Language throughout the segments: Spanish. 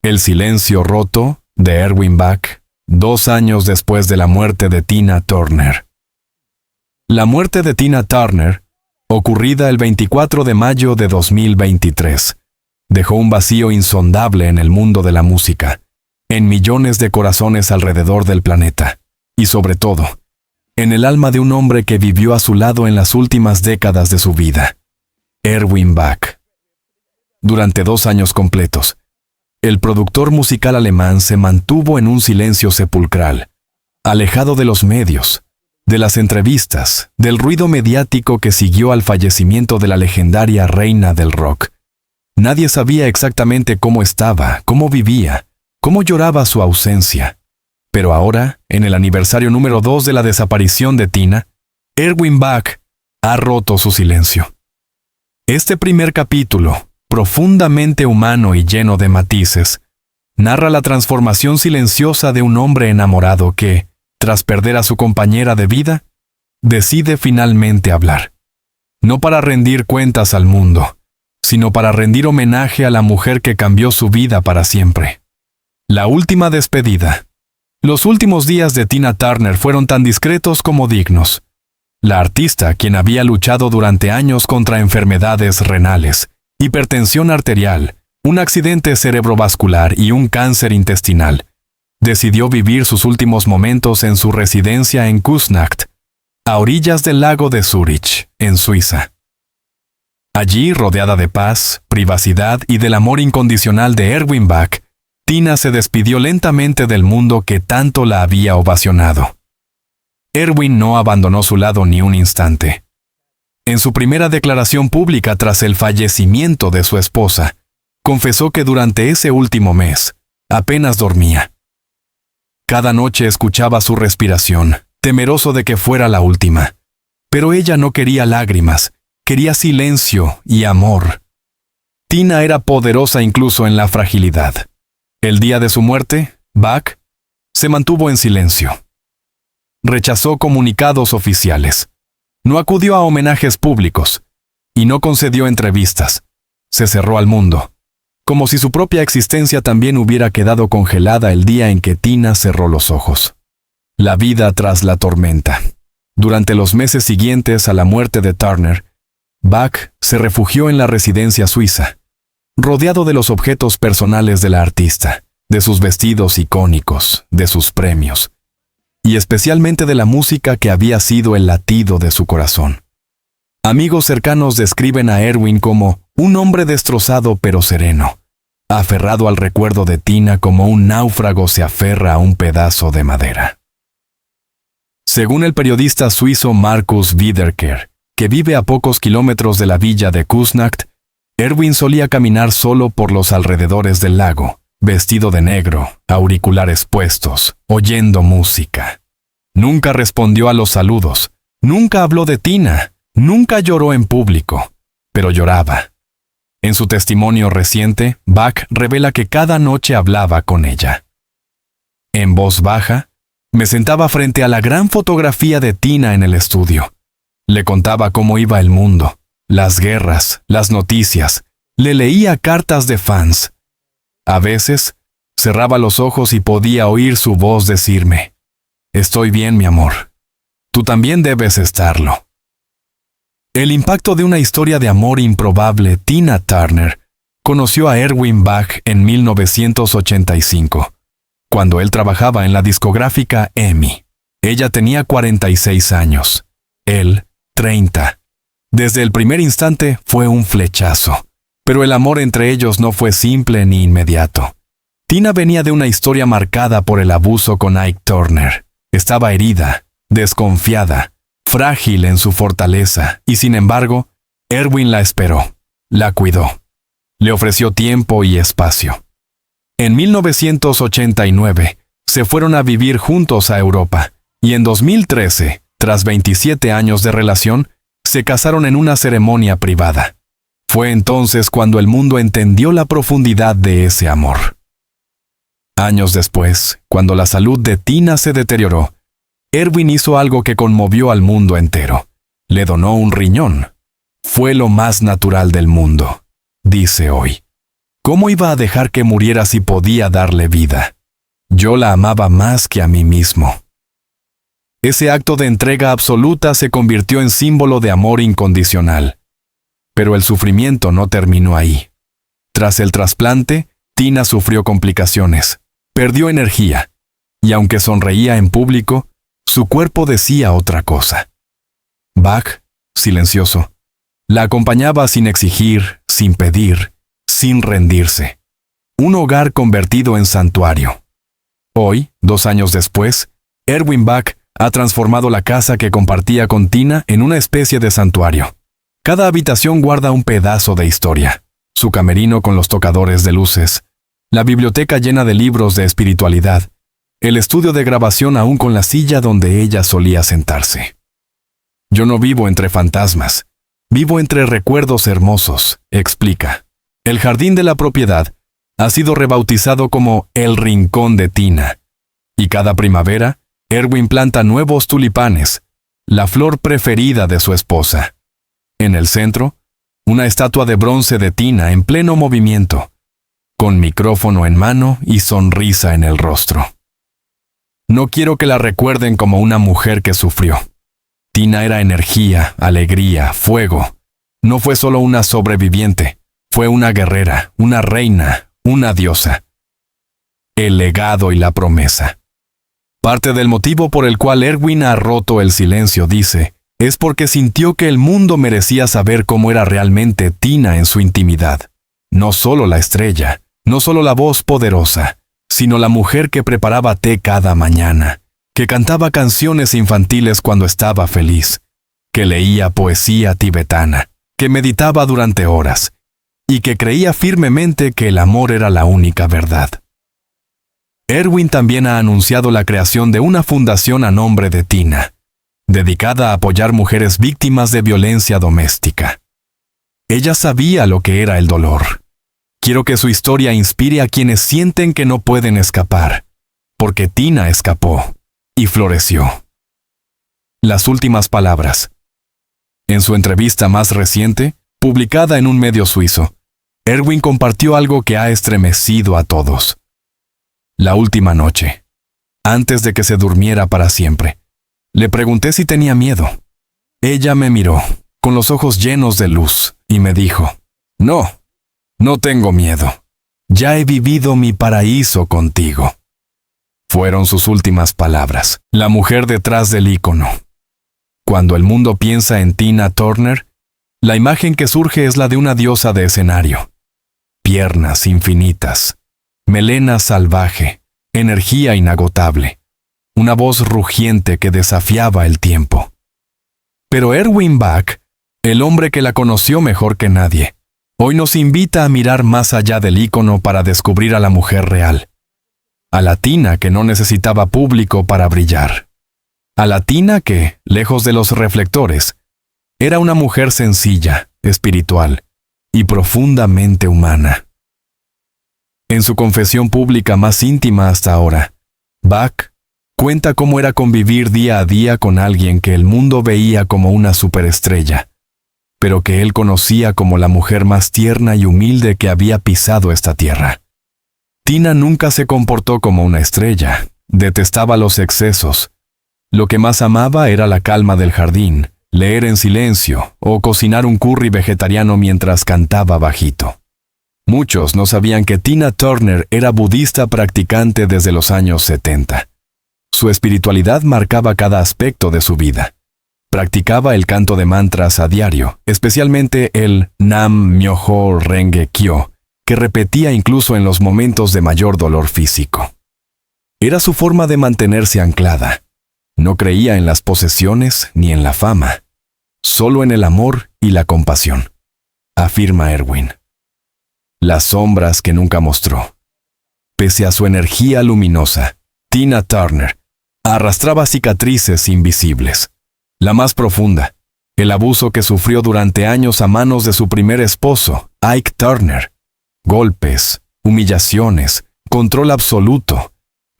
El silencio roto de Erwin Bach, 2 años después de la muerte de Tina Turner. La muerte de Tina Turner, ocurrida el 24 de mayo de 2023, dejó un vacío insondable en el mundo de la música, en millones de corazones alrededor del planeta, y sobre todo, en el alma de un hombre que vivió a su lado en las últimas décadas de su vida, Erwin Bach. Durante 2 años completos, el productor musical alemán se mantuvo en un silencio sepulcral, alejado de los medios, de las entrevistas, del ruido mediático que siguió al fallecimiento de la legendaria reina del rock. Nadie sabía exactamente cómo estaba, cómo vivía, cómo lloraba su ausencia. Pero ahora, en el aniversario número 2 de la desaparición de Tina, Erwin Bach ha roto su silencio. Este primer capítulo, profundamente humano y lleno de matices, narra la transformación silenciosa de un hombre enamorado que, tras perder a su compañera de vida, decide finalmente hablar. No para rendir cuentas al mundo, sino para rendir homenaje a la mujer que cambió su vida para siempre. La última despedida. Los últimos días de Tina Turner fueron tan discretos como dignos. La artista, quien había luchado durante años contra enfermedades renales, hipertensión arterial, un accidente cerebrovascular y un cáncer intestinal, decidió vivir sus últimos momentos en su residencia en Küsnacht, a orillas del lago de Zúrich, en Suiza. Allí, rodeada de paz, privacidad y del amor incondicional de Erwin Bach, Tina se despidió lentamente del mundo que tanto la había ovacionado. Erwin no abandonó su lado ni un instante. En su primera declaración pública tras el fallecimiento de su esposa, confesó que durante ese último mes apenas dormía. Cada noche escuchaba su respiración, temeroso de que fuera la última. Pero ella no quería lágrimas, quería silencio y amor. Tina era poderosa incluso en la fragilidad. El día de su muerte, Bach se mantuvo en silencio. Rechazó comunicados oficiales. No acudió a homenajes públicos y no concedió entrevistas. Se cerró al mundo, como si su propia existencia también hubiera quedado congelada el día en que Tina cerró los ojos. La vida tras la tormenta. Durante los meses siguientes a la muerte de Turner, Bach se refugió en la residencia suiza, rodeado de los objetos personales de la artista, de sus vestidos icónicos, de sus premios, y especialmente de la música que había sido el latido de su corazón. Amigos cercanos describen a Erwin como un hombre destrozado pero sereno, aferrado al recuerdo de Tina como un náufrago se aferra a un pedazo de madera. Según el periodista suizo Markus Wiederkehr, que vive a pocos kilómetros de la villa de Küsnacht, Erwin solía caminar solo por los alrededores del lago, vestido de negro, auriculares puestos, oyendo música. Nunca respondió a los saludos, nunca habló de Tina, nunca lloró en público, pero lloraba. En su testimonio reciente, Bach revela que cada noche hablaba con ella. En voz baja, me sentaba frente a la gran fotografía de Tina en el estudio. Le contaba cómo iba el mundo, las guerras, las noticias, le leía cartas de fans. A veces, cerraba los ojos y podía oír su voz decirme, «Estoy bien, mi amor. Tú también debes estarlo». El impacto de una historia de amor improbable, Tina Turner conoció a Erwin Bach en 1985, cuando él trabajaba en la discográfica EMI. Ella tenía 46 años, él 30. Desde el primer instante fue un flechazo, pero el amor entre ellos no fue simple ni inmediato. Tina venía de una historia marcada por el abuso con Ike Turner. Estaba herida, desconfiada, frágil en su fortaleza, y sin embargo, Erwin la esperó, la cuidó, le ofreció tiempo y espacio. En 1989, se fueron a vivir juntos a Europa, y en 2013, tras 27 años de relación, se casaron en una ceremonia privada. Fue entonces cuando el mundo entendió la profundidad de ese amor. Años después, cuando la salud de Tina se deterioró, Erwin hizo algo que conmovió al mundo entero. Le donó un riñón. Fue lo más natural del mundo, dice hoy. ¿Cómo iba a dejar que muriera si podía darle vida? Yo la amaba más que a mí mismo. Ese acto de entrega absoluta se convirtió en símbolo de amor incondicional. Pero el sufrimiento no terminó ahí. Tras el trasplante, Tina sufrió complicaciones, perdió energía, y aunque sonreía en público, su cuerpo decía otra cosa. Bach, silencioso, la acompañaba sin exigir, sin pedir, sin rendirse. Un hogar convertido en santuario. Hoy, 2 años después, Erwin Bach ha transformado la casa que compartía con Tina en una especie de santuario. Cada habitación guarda un pedazo de historia. Su camerino con los tocadores de luces, la biblioteca llena de libros de espiritualidad, el estudio de grabación aún con la silla donde ella solía sentarse. Yo no vivo entre fantasmas, vivo entre recuerdos hermosos, explica. El jardín de la propiedad ha sido rebautizado como el Rincón de Tina, y cada primavera, Erwin planta nuevos tulipanes, la flor preferida de su esposa. En el centro, una estatua de bronce de Tina en pleno movimiento, con micrófono en mano y sonrisa en el rostro. No quiero que la recuerden como una mujer que sufrió. Tina era energía, alegría, fuego. No fue solo una sobreviviente, fue una guerrera, una reina, una diosa. El legado y la promesa. Parte del motivo por el cual Erwin ha roto el silencio, dice, es porque sintió que el mundo merecía saber cómo era realmente Tina en su intimidad. No solo la estrella, no solo la voz poderosa, sino la mujer que preparaba té cada mañana, que cantaba canciones infantiles cuando estaba feliz, que leía poesía tibetana, que meditaba durante horas, y que creía firmemente que el amor era la única verdad. Erwin también ha anunciado la creación de una fundación a nombre de Tina, dedicada a apoyar mujeres víctimas de violencia doméstica. Ella sabía lo que era el dolor. Quiero que su historia inspire a quienes sienten que no pueden escapar, porque Tina escapó y floreció. Las últimas palabras. En su entrevista más reciente, publicada en un medio suizo, Erwin compartió algo que ha estremecido a todos. La última noche, antes de que se durmiera para siempre, le pregunté si tenía miedo. Ella me miró, con los ojos llenos de luz, y me dijo, no tengo miedo. Ya he vivido mi paraíso contigo. Fueron sus últimas palabras. La mujer detrás del ícono. Cuando el mundo piensa en Tina Turner, la imagen que surge es la de una diosa de escenario. Piernas infinitas, melena salvaje, energía inagotable, una voz rugiente que desafiaba el tiempo. Pero Erwin Bach, el hombre que la conoció mejor que nadie, hoy nos invita a mirar más allá del ícono para descubrir a la mujer real. A la Tina que no necesitaba público para brillar. A la Tina que, lejos de los reflectores, era una mujer sencilla, espiritual y profundamente humana. En su confesión pública más íntima hasta ahora, Bach cuenta cómo era convivir día a día con alguien que el mundo veía como una superestrella, pero que él conocía como la mujer más tierna y humilde que había pisado esta tierra. Tina nunca se comportó como una estrella, detestaba los excesos. Lo que más amaba era la calma del jardín, leer en silencio o cocinar un curry vegetariano mientras cantaba bajito. Muchos no sabían que Tina Turner era budista practicante desde los años 70. Su espiritualidad marcaba cada aspecto de su vida. Practicaba el canto de mantras a diario, especialmente el Nam Myoho Renge Kyo, que repetía incluso en los momentos de mayor dolor físico. Era su forma de mantenerse anclada. No creía en las posesiones ni en la fama, solo en el amor y la compasión, afirma Erwin. Las sombras que nunca mostró. Pese a su energía luminosa, Tina Turner arrastraba cicatrices invisibles. La más profunda, el abuso que sufrió durante años a manos de su primer esposo, Ike Turner. Golpes, humillaciones, control absoluto,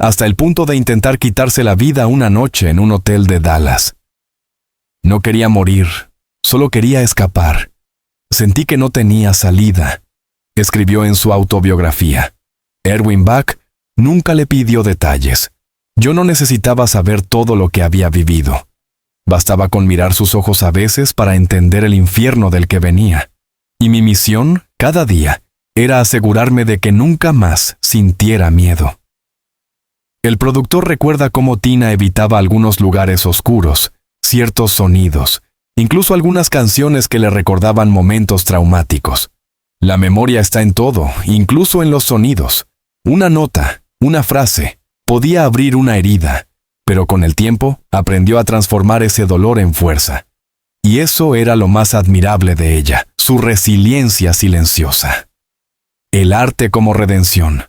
hasta el punto de intentar quitarse la vida una noche en un hotel de Dallas. No quería morir, solo quería escapar. Sentí que no tenía salida. escribió en su autobiografía. Erwin Bach nunca le pidió detalles. Yo no necesitaba saber todo lo que había vivido. Bastaba con mirar sus ojos a veces para entender el infierno del que venía. Y mi misión, cada día, era asegurarme de que nunca más sintiera miedo. El productor recuerda cómo Tina evitaba algunos lugares oscuros, ciertos sonidos, incluso algunas canciones que le recordaban momentos traumáticos. La memoria está en todo, incluso en los sonidos. Una nota, una frase, podía abrir una herida, pero con el tiempo aprendió a transformar ese dolor en fuerza. Y eso era lo más admirable de ella, su resiliencia silenciosa. El arte como redención.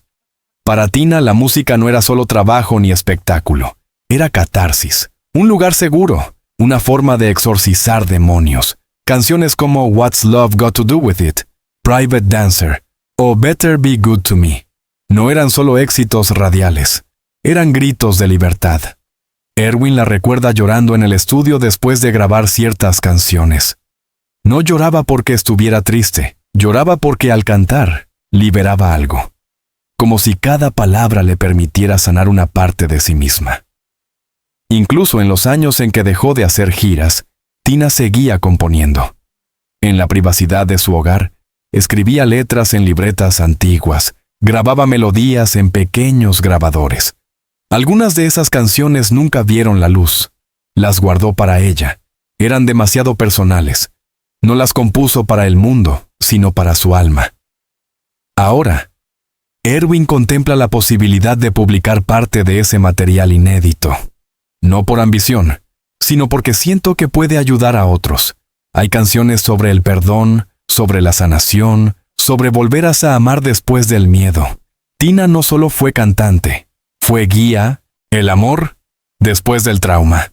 Para Tina, la música no era solo trabajo ni espectáculo, era catarsis, un lugar seguro, una forma de exorcizar demonios. Canciones como What's Love Got to Do With It, Private Dancer o Better Be Good to Me no eran solo éxitos radiales, eran gritos de libertad. Erwin la recuerda llorando en el estudio después de grabar ciertas canciones. No lloraba porque estuviera triste, lloraba porque al cantar liberaba algo, como si cada palabra le permitiera sanar una parte de sí misma. Incluso en los años en que dejó de hacer giras, Tina seguía componiendo. En la privacidad de su hogar, escribía letras en libretas antiguas, grababa melodías en pequeños grabadores. Algunas de esas canciones nunca vieron la luz. Las guardó para ella. Eran demasiado personales. No las compuso para el mundo, sino para su alma. Ahora, Erwin contempla la posibilidad de publicar parte de ese material inédito. No por ambición, sino porque siento que puede ayudar a otros. Hay canciones sobre el perdón, sobre la sanación, sobre volver a amar después del miedo. Tina no solo fue cantante, fue guía, el amor, después del trauma.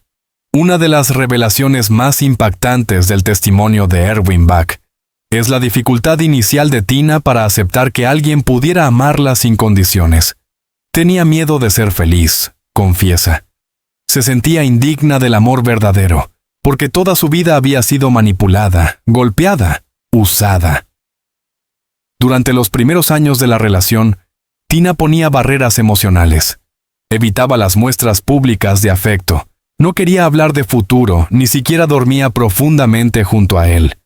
Una de las revelaciones más impactantes del testimonio de Erwin Bach es la dificultad inicial de Tina para aceptar que alguien pudiera amarla sin condiciones. Tenía miedo de ser feliz, confiesa. Se sentía indigna del amor verdadero, porque toda su vida había sido manipulada, golpeada, usada. Durante los primeros años de la relación, Tina ponía barreras emocionales. Evitaba las muestras públicas de afecto. No quería hablar de futuro, ni siquiera dormía profundamente junto a él.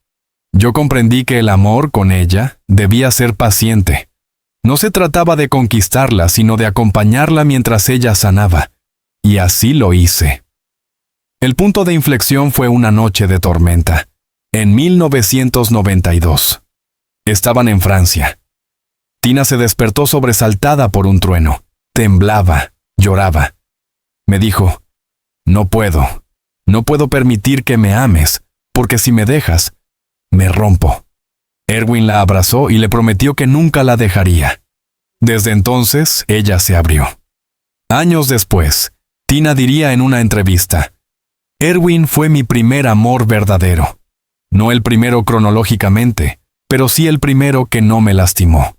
Yo comprendí que el amor con ella debía ser paciente. No se trataba de conquistarla, sino de acompañarla mientras ella sanaba. Y así lo hice. El punto de inflexión fue una noche de tormenta, en 1992. Estaban en Francia. Tina se despertó sobresaltada por un trueno. Temblaba, lloraba. Me dijo, no puedo permitir que me ames, porque si me dejas, me rompo. Erwin la abrazó y le prometió que nunca la dejaría. Desde entonces, ella se abrió. Años después, Tina diría en una entrevista, Erwin fue mi primer amor verdadero. No el primero cronológicamente, pero sí el primero que no me lastimó.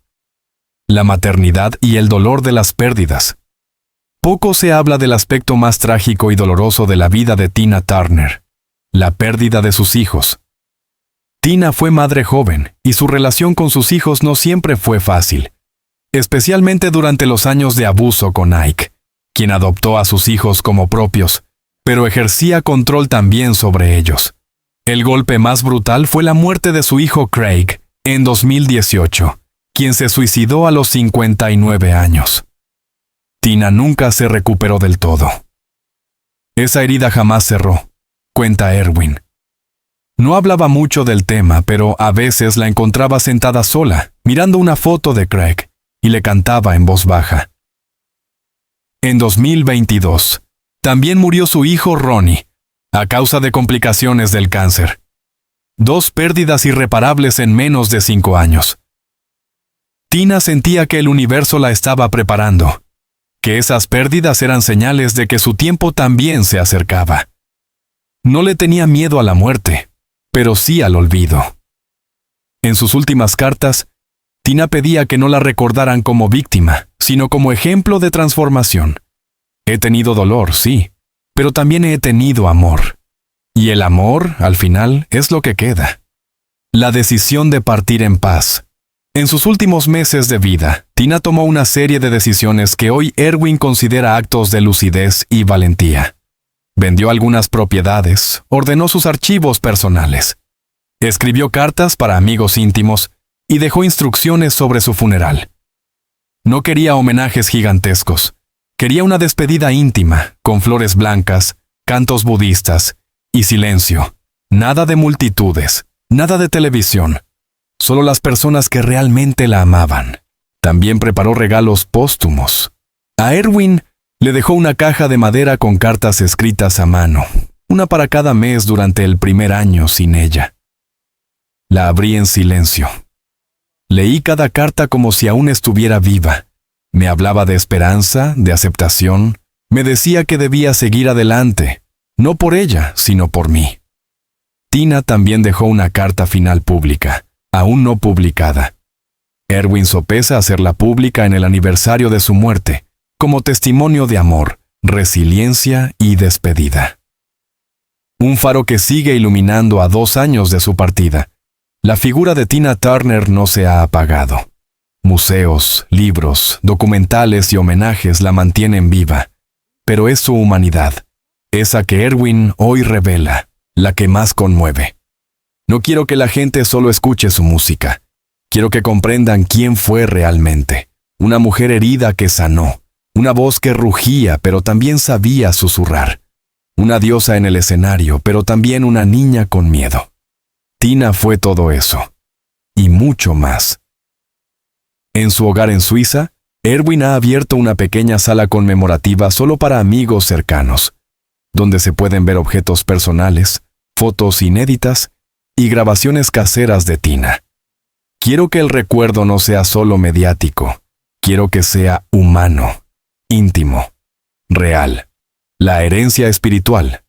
La maternidad y el dolor de las pérdidas. Poco se habla del aspecto más trágico y doloroso de la vida de Tina Turner, la pérdida de sus hijos. Tina fue madre joven, y su relación con sus hijos no siempre fue fácil, especialmente durante los años de abuso con Ike, quien adoptó a sus hijos como propios, pero ejercía control también sobre ellos. El golpe más brutal fue la muerte de su hijo Craig, en 2018, quien se suicidó a los 59 años. Tina nunca se recuperó del todo. Esa herida jamás cerró, cuenta Erwin. No hablaba mucho del tema, pero a veces la encontraba sentada sola, mirando una foto de Craig, y le cantaba en voz baja. En 2022, también murió su hijo Ronnie, a causa de complicaciones del cáncer. 2 pérdidas irreparables en menos de 5 años. Tina sentía que el universo la estaba preparando, que esas pérdidas eran señales de que su tiempo también se acercaba. No le tenía miedo a la muerte, pero sí al olvido. En sus últimas cartas, Tina pedía que no la recordaran como víctima, sino como ejemplo de transformación. He tenido dolor, sí, pero también he tenido amor. Y el amor, al final, es lo que queda. La decisión de partir en paz, En sus últimos meses de vida, Tina tomó una serie de decisiones que hoy Erwin considera actos de lucidez y valentía. Vendió algunas propiedades, ordenó sus archivos personales, escribió cartas para amigos íntimos y dejó instrucciones sobre su funeral. No quería homenajes gigantescos, quería una despedida íntima, con flores blancas, cantos budistas y silencio. Nada de multitudes, nada de televisión, solo las personas que realmente la amaban. También preparó regalos póstumos. A Erwin le dejó una caja de madera con cartas escritas a mano, una para cada mes durante el primer año sin ella. La abrí en silencio. Leí cada carta como si aún estuviera viva. Me hablaba de esperanza, de aceptación. Me decía que debía seguir adelante, no por ella, sino por mí. Tina también dejó una carta final pública, aún no publicada. Erwin sopesa hacerla pública en el aniversario de su muerte, como testimonio de amor, resiliencia y despedida. Un faro que sigue iluminando a 2 años de su partida. La figura de Tina Turner no se ha apagado. Museos, libros, documentales y homenajes la mantienen viva. Pero es su humanidad, esa que Erwin hoy revela, la que más conmueve. No quiero que la gente solo escuche su música. Quiero que comprendan quién fue realmente. Una mujer herida que sanó. Una voz que rugía, pero también sabía susurrar. Una diosa en el escenario, pero también una niña con miedo. Tina fue todo eso. Y mucho más. En su hogar en Suiza, Erwin ha abierto una pequeña sala conmemorativa solo para amigos cercanos, donde se pueden ver objetos personales, fotos inéditas y grabaciones caseras de Tina. Quiero que el recuerdo no sea solo mediático. Quiero que sea humano, íntimo, real. La herencia espiritual.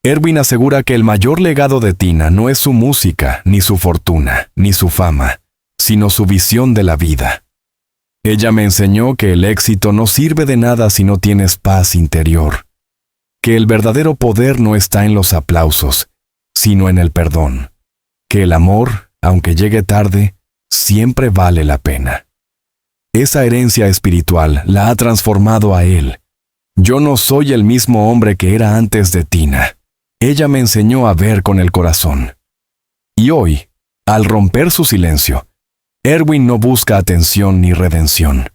Erwin asegura que el mayor legado de Tina no es su música, ni su fortuna, ni su fama, sino su visión de la vida. Ella me enseñó que el éxito no sirve de nada si no tienes paz interior, que el verdadero poder no está en los aplausos, sino en el perdón, que el amor, aunque llegue tarde, siempre vale la pena. Esa herencia espiritual la ha transformado a él. Yo no soy el mismo hombre que era antes de Tina. Ella me enseñó a ver con el corazón. Y hoy, al romper su silencio, Erwin no busca atención ni redención.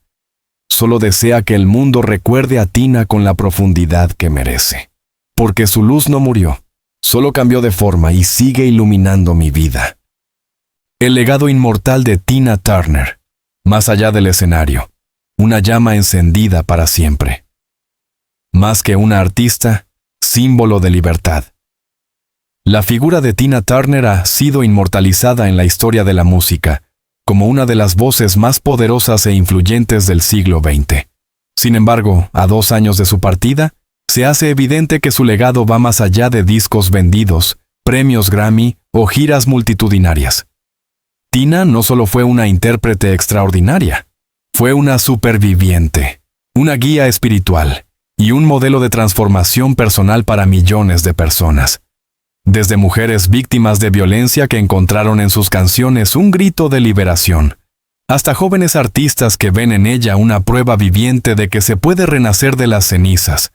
Solo desea que el mundo recuerde a Tina con la profundidad que merece. Porque su luz no murió, solo cambió de forma y sigue iluminando mi vida. El legado inmortal de Tina Turner, más allá del escenario, una llama encendida para siempre. Más que una artista, símbolo de libertad. La figura de Tina Turner ha sido inmortalizada en la historia de la música, como una de las voces más poderosas e influyentes del siglo XX. Sin embargo, a 2 años de su partida, se hace evidente que su legado va más allá de discos vendidos, premios Grammy o giras multitudinarias. Tina no solo fue una intérprete extraordinaria, fue una superviviente, una guía espiritual y un modelo de transformación personal para millones de personas. Desde mujeres víctimas de violencia que encontraron en sus canciones un grito de liberación, hasta jóvenes artistas que ven en ella una prueba viviente de que se puede renacer de las cenizas.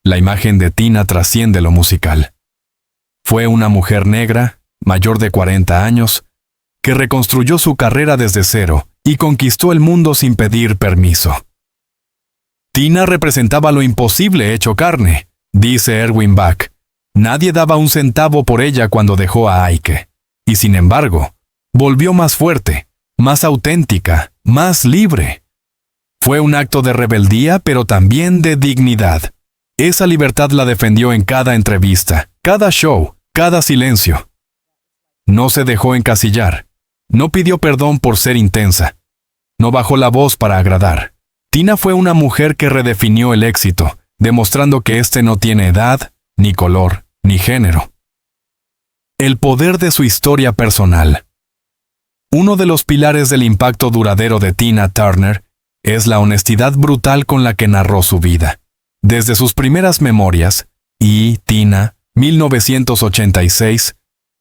La imagen de Tina trasciende lo musical. Fue una mujer negra, mayor de 40 años, que reconstruyó su carrera desde cero y conquistó el mundo sin pedir permiso. Tina representaba lo imposible hecho carne, dice Erwin Bach. Nadie daba un centavo por ella cuando dejó a Ike. Y sin embargo, volvió más fuerte, más auténtica, más libre. Fue un acto de rebeldía, pero también de dignidad. Esa libertad la defendió en cada entrevista, cada show, cada silencio. No se dejó encasillar. No pidió perdón por ser intensa. No bajó la voz para agradar. Tina fue una mujer que redefinió el éxito, demostrando que este no tiene edad, ni color, ni género. El poder de su historia personal. Uno de los pilares del impacto duradero de Tina Turner es la honestidad brutal con la que narró su vida. Desde sus primeras memorias, Tina, 1986,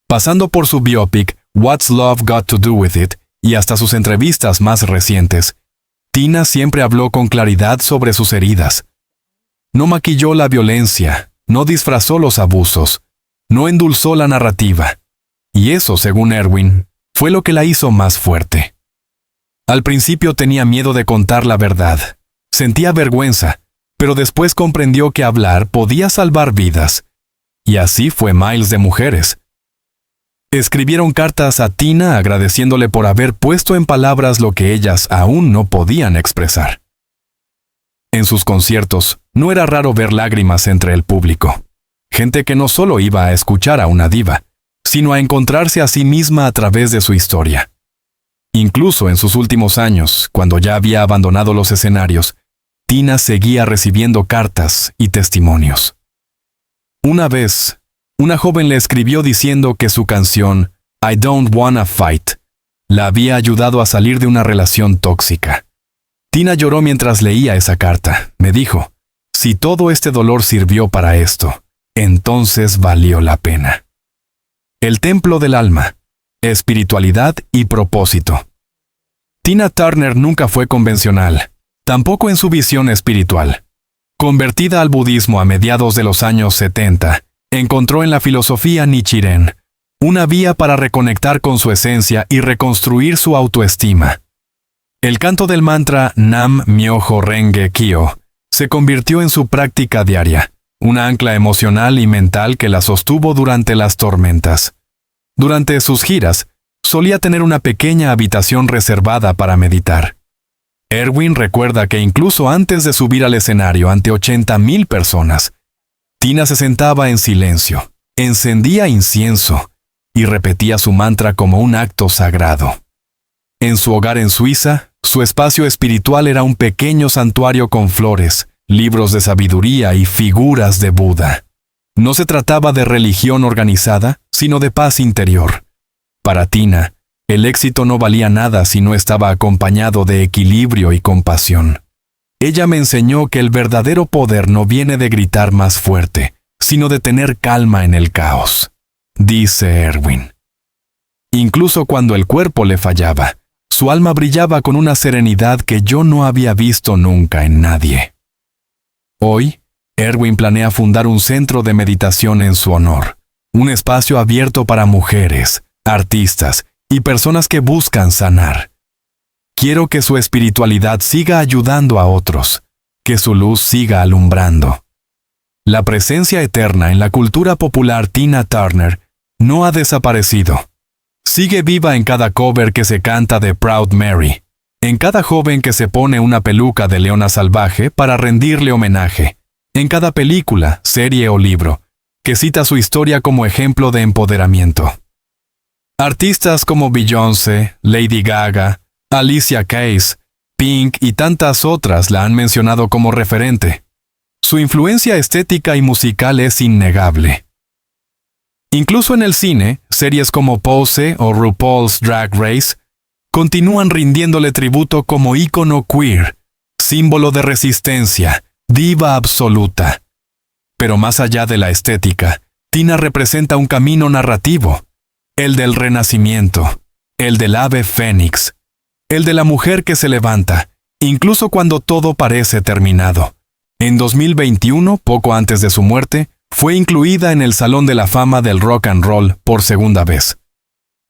pasando por su biopic What's Love Got to Do With It y hasta sus entrevistas más recientes, Tina siempre habló con claridad sobre sus heridas. No maquilló la violencia, no disfrazó los abusos, no endulzó la narrativa. Y eso, según Erwin, fue lo que la hizo más fuerte. Al principio tenía miedo de contar la verdad, sentía vergüenza, pero después comprendió que hablar podía salvar vidas. Y así fue miles de mujeres. Escribieron cartas a Tina agradeciéndole por haber puesto en palabras lo que ellas aún no podían expresar. En sus conciertos, no era raro ver lágrimas entre el público. Gente que no solo iba a escuchar a una diva, sino a encontrarse a sí misma a través de su historia. Incluso en sus últimos años, cuando ya había abandonado los escenarios, Tina seguía recibiendo cartas y testimonios. Una vez, una joven le escribió diciendo que su canción I Don't Wanna Fight la había ayudado a salir de una relación tóxica. Tina lloró mientras leía esa carta. Me dijo, si todo este dolor sirvió para esto, entonces valió la pena. El templo del alma, espiritualidad y propósito. Tina Turner nunca fue convencional, tampoco en su visión espiritual. Convertida al budismo a mediados de los años 70, encontró en la filosofía Nichiren una vía para reconectar con su esencia y reconstruir su autoestima. El canto del mantra Nam Myoho Renge Kyo se convirtió en su práctica diaria, una ancla emocional y mental que la sostuvo durante las tormentas. Durante sus giras, solía tener una pequeña habitación reservada para meditar. Erwin recuerda que incluso antes de subir al escenario ante 80,000 personas, Tina se sentaba en silencio, encendía incienso y repetía su mantra como un acto sagrado. En su hogar en Suiza, su espacio espiritual era un pequeño santuario con flores, libros de sabiduría y figuras de Buda. No se trataba de religión organizada, sino de paz interior. Para Tina, el éxito no valía nada si no estaba acompañado de equilibrio y compasión. Ella me enseñó que el verdadero poder no viene de gritar más fuerte, sino de tener calma en el caos, dice Erwin. Incluso cuando el cuerpo le fallaba, su alma brillaba con una serenidad que yo no había visto nunca en nadie. Hoy, Erwin planea fundar un centro de meditación en su honor, un espacio abierto para mujeres, artistas y personas que buscan sanar. Quiero que su espiritualidad siga ayudando a otros, que su luz siga alumbrando. La presencia eterna en la cultura popular Tina Turner no ha desaparecido. Sigue viva en cada cover que se canta de Proud Mary, en cada joven que se pone una peluca de leona salvaje para rendirle homenaje, en cada película, serie o libro, que cita su historia como ejemplo de empoderamiento. Artistas como Beyoncé, Lady Gaga, Alicia Keys, Pink y tantas otras la han mencionado como referente. Su influencia estética y musical es innegable. Incluso en el cine, series como Pose o RuPaul's Drag Race continúan rindiéndole tributo como ícono queer, símbolo de resistencia, diva absoluta. Pero más allá de la estética, Tina representa un camino narrativo, el del renacimiento, el del ave fénix, el de la mujer que se levanta, incluso cuando todo parece terminado. En 2021, poco antes de su muerte, fue incluida en el Salón de la Fama del Rock and Roll por segunda vez.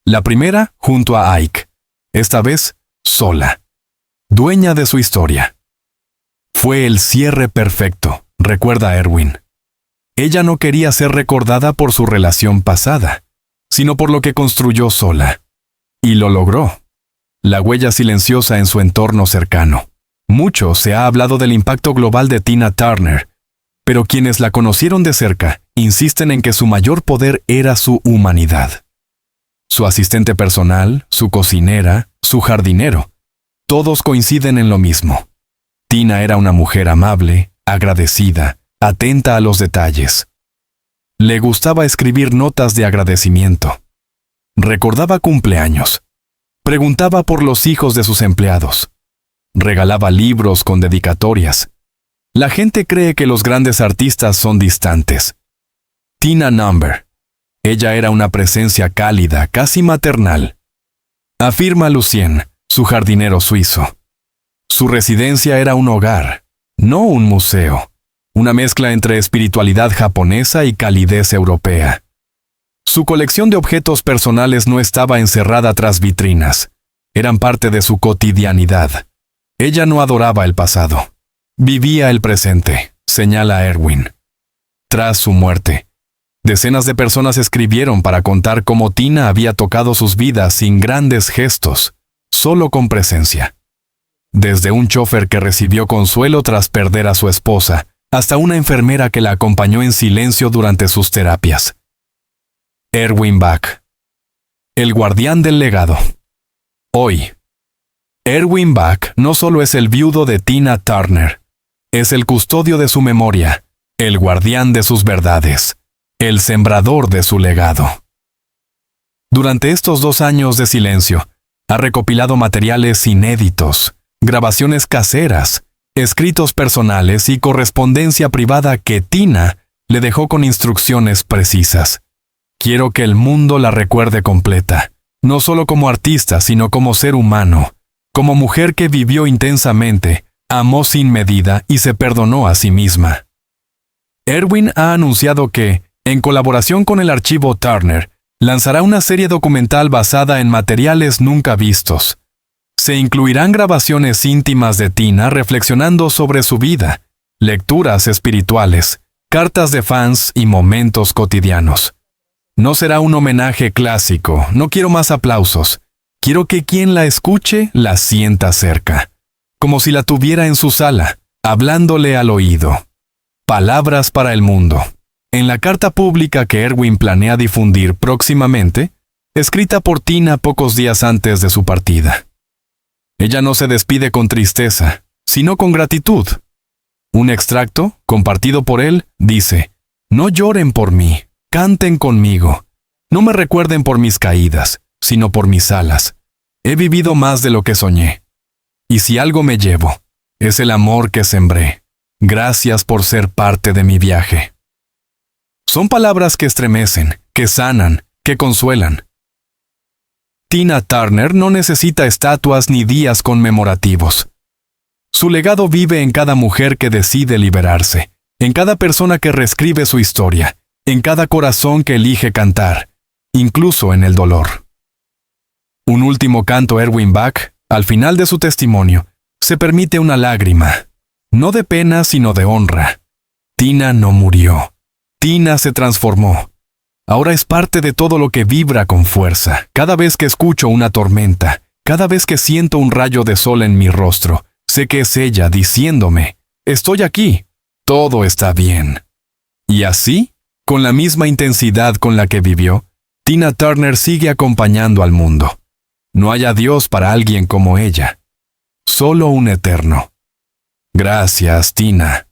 La primera junto a Ike, esta vez sola, dueña de su historia. Fue el cierre perfecto, recuerda Erwin. Ella no quería ser recordada por su relación pasada, sino por lo que construyó sola. Y lo logró. La huella silenciosa en su entorno cercano. Mucho se ha hablado del impacto global de Tina Turner, pero quienes la conocieron de cerca insisten en que su mayor poder era su humanidad. Su asistente personal, su cocinera, su jardinero, todos coinciden en lo mismo. Tina era una mujer amable, agradecida, atenta a los detalles. Le gustaba escribir notas de agradecimiento. Recordaba cumpleaños. Preguntaba por los hijos de sus empleados. Regalaba libros con dedicatorias. La gente cree que los grandes artistas son distantes. Tina Number. Ella era una presencia cálida, casi maternal. Afirma Lucien, su jardinero suizo. Su residencia era un hogar, no un museo, una mezcla entre espiritualidad japonesa y calidez europea. Su colección de objetos personales no estaba encerrada tras vitrinas, eran parte de su cotidianidad. Ella no adoraba el pasado, vivía el presente, señala Erwin. Tras su muerte, decenas de personas escribieron para contar cómo Tina había tocado sus vidas sin grandes gestos, solo con presencia. Desde un chofer que recibió consuelo tras perder a su esposa, hasta una enfermera que la acompañó en silencio durante sus terapias. Erwin Bach, el guardián del legado. Hoy, Erwin Bach no solo es el viudo de Tina Turner, es el custodio de su memoria, el guardián de sus verdades, el sembrador de su legado. Durante estos 2 años de silencio, ha recopilado materiales inéditos, grabaciones caseras, escritos personales y correspondencia privada que Tina le dejó con instrucciones precisas. Quiero que el mundo la recuerde completa, no solo como artista, sino como ser humano, como mujer que vivió intensamente, amó sin medida y se perdonó a sí misma. Erwin ha anunciado que, en colaboración con el archivo Turner, lanzará una serie documental basada en materiales nunca vistos. Se incluirán grabaciones íntimas de Tina reflexionando sobre su vida, lecturas espirituales, cartas de fans y momentos cotidianos. No será un homenaje clásico, no quiero más aplausos. Quiero que quien la escuche la sienta cerca, como si la tuviera en su sala, hablándole al oído. Palabras para el mundo. En la carta pública que Erwin planea difundir próximamente, escrita por Tina pocos días antes de su partida. Ella no se despide con tristeza, sino con gratitud. Un extracto, compartido por él, dice: «No lloren por mí, canten conmigo. No me recuerden por mis caídas, sino por mis alas. He vivido más de lo que soñé. Y si algo me llevo, es el amor que sembré. Gracias por ser parte de mi viaje». Son palabras que estremecen, que sanan, que consuelan. Tina Turner no necesita estatuas ni días conmemorativos. Su legado vive en cada mujer que decide liberarse, en cada persona que reescribe su historia, en cada corazón que elige cantar, incluso en el dolor. Un último canto Erwin Bach, al final de su testimonio, se permite una lágrima, no de pena sino de honra. Tina no murió. Tina se transformó. Ahora es parte de todo lo que vibra con fuerza. Cada vez que escucho una tormenta, cada vez que siento un rayo de sol en mi rostro, sé que es ella diciéndome: «Estoy aquí, todo está bien». Y así, con la misma intensidad con la que vivió, Tina Turner sigue acompañando al mundo. No hay adiós para alguien como ella. Solo un eterno. Gracias, Tina.